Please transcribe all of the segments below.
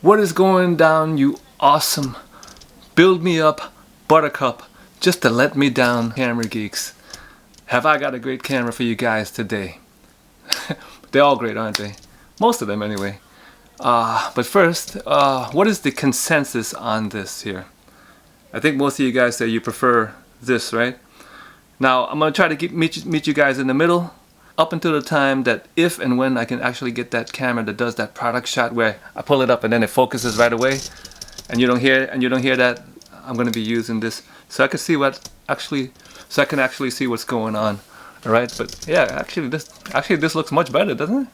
What is going down, you awesome build me up buttercup just to let me down camera geeks? Have I got a great camera for you guys today? They're all great, aren't they? Most of them anyway. But first, what is the consensus on this here? I think most of you guys say you prefer this, right? Now I'm gonna try to meet you guys in the middle up until the time that if and when I can actually get that camera that does that product shot where I pull it up and then it focuses right away and you don't hear that. I'm gonna be using this so I can see so I can actually see what's going on. All right, but yeah, actually this looks much better, doesn't it?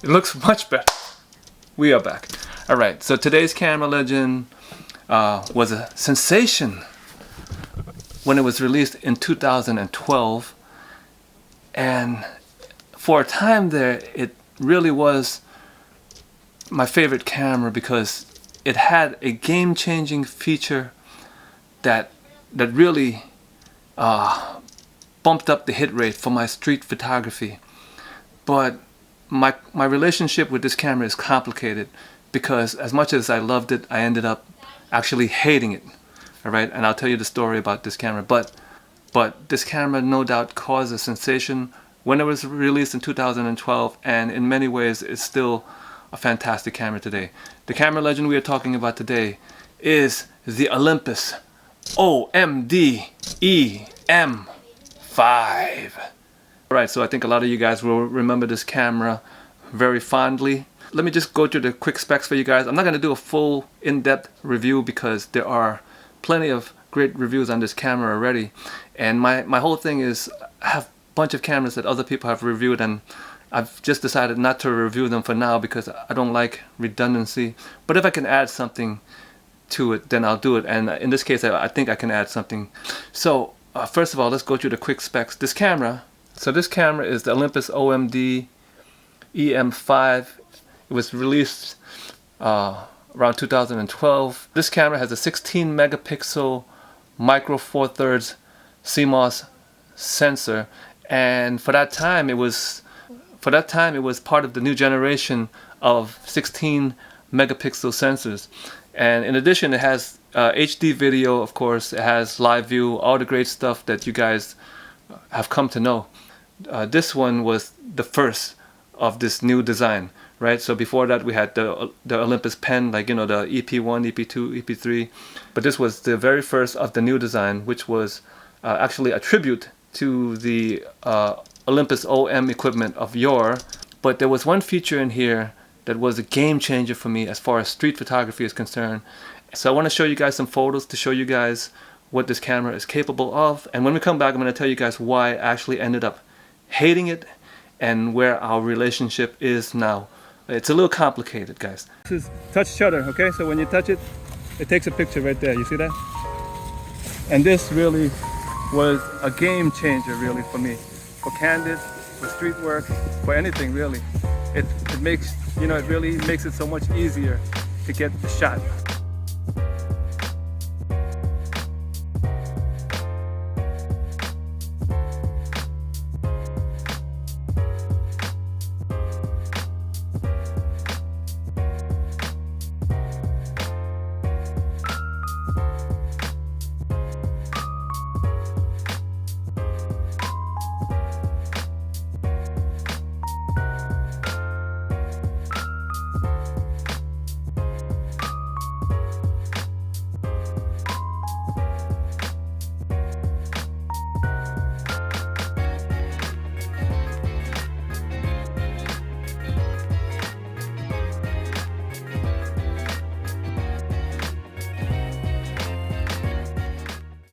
It looks much better. We are back. All right, so today's camera legend was a sensation when it was released in 2012, and for a time there it really was my favorite camera because it had a game-changing feature that really bumped up the hit rate for my street photography. But my relationship with this camera is complicated because as much as I loved it, I ended up actually hating it. All right, and I'll tell you the story about this camera. But this camera no doubt caused a sensation when it was released in 2012, and in many ways it's still a fantastic camera today. The camera legend we are talking about today is the Olympus OMD E-M5. Alright, so I think a lot of you guys will remember this camera very fondly. Let me just go through the quick specs for you guys. I'm not going to do a full in-depth review because there are plenty of great reviews on this camera already. And my whole thing is I have a bunch of cameras that other people have reviewed, and I've just decided not to review them for now because I don't like redundancy. But if I can add something to it, then I'll do it. And in this case, I think I can add something. So first of all, let's go through the quick specs. This camera is the Olympus OMD E-M5. It was released around 2012. This camera has a 16 megapixel micro four thirds CMOS sensor, and for that time it was part of the new generation of 16 megapixel sensors. And in addition, it has HD video, of course. It has live view, all the great stuff that you guys have come to know. This one was the first of this new design, right? So before that we had the Olympus pen, like, you know, the EP1, EP2, EP3, but this was the very first of the new design, which was actually a tribute to the Olympus OM equipment of yore. But there was one feature in here that was a game changer for me as far as street photography is concerned. So I want to show you guys some photos to show you guys what this camera is capable of, and when we come back I'm going to tell you guys why I actually ended up hating it and where our relationship is now. It's a little complicated, guys. This is touch shutter, okay? So when you touch it, it takes a picture right there. You see that? And this really was a game changer, really, for me. For candid, for street work, for anything, really. It makes, you know, it really makes it so much easier to get the shot.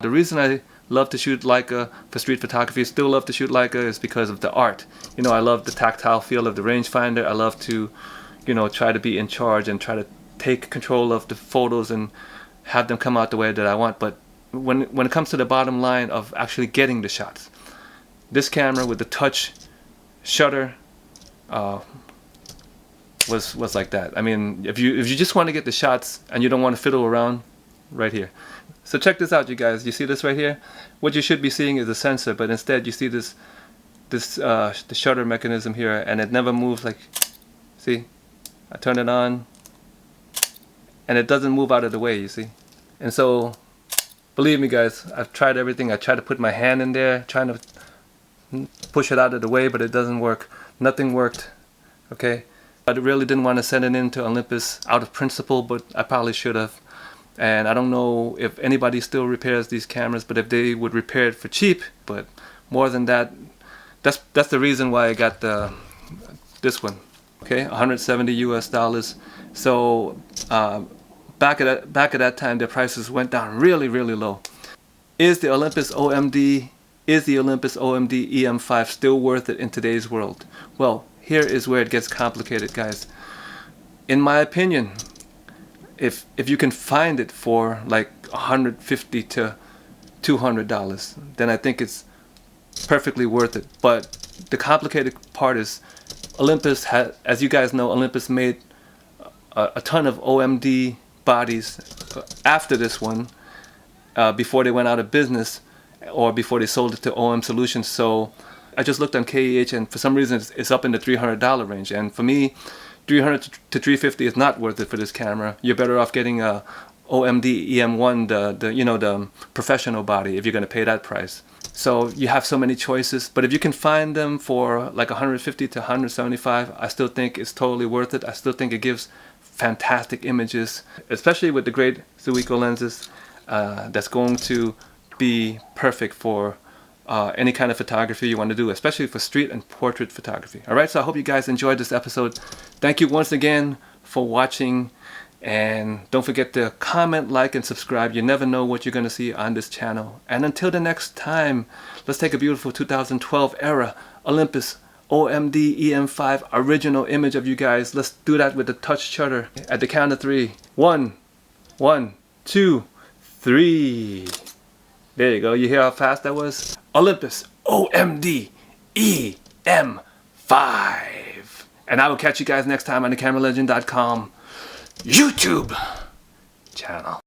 The reason I love to shoot Leica for street photography, still love to shoot Leica, is because of the art. You know, I love the tactile feel of the rangefinder. I love to, you know, try to be in charge and try to take control of the photos and have them come out the way that I want. But when it comes to the bottom line of actually getting the shots, this camera with the touch shutter was like that. I mean, if you just want to get the shots and you don't want to fiddle around, right here. So check this out, you guys. You see this right here? What you should be seeing is a sensor, but instead you see the shutter mechanism here, and it never moves. Like, see? I turn it on, and it doesn't move out of the way, you see? And so, believe me guys, I've tried everything. I tried to put my hand in there, trying to push it out of the way, but it doesn't work. Nothing worked, okay? I really didn't want to send it into Olympus out of principle, but I probably should have. And I don't know if anybody still repairs these cameras, but if they would repair it for cheap. But more than that, that's the reason why I got this one. Okay, 170 US. So back at that time, their prices went down really low. Is the Olympus OMD E-M5 still worth it in today's world? Well, here is where it gets complicated, guys. In my opinion, if you can find it for like $150 to $200, then I think it's perfectly worth it. But the complicated part is Olympus had, as you guys know, Olympus made a ton of OMD bodies after this one, before they went out of business or before they sold it to OM Solutions. So I just looked on KEH, and for some reason it's up in the $300 range. And for me, $300 to $350 is not worth it for this camera. You're better off getting a OMD EM1, the professional body, if you're going to pay that price. So you have so many choices, but if you can find them for like $150 to $175, I still think it's totally worth it. I still think it gives fantastic images, especially with the great Zuiko lenses. That's going to be perfect for any kind of photography you want to do, especially for street and portrait photography. Alright, so I hope you guys enjoyed this episode. Thank you once again for watching, and don't forget to comment, like, and subscribe. You never know what you're going to see on this channel. And until the next time, let's take a beautiful 2012 era Olympus OMD EM5 original image of you guys. Let's do that with the touch shutter at the count of 3. 1, 2, 3. There you go. You hear how fast that was? Olympus OMD EM5. And I will catch you guys next time on the CameraLegend.com YouTube channel.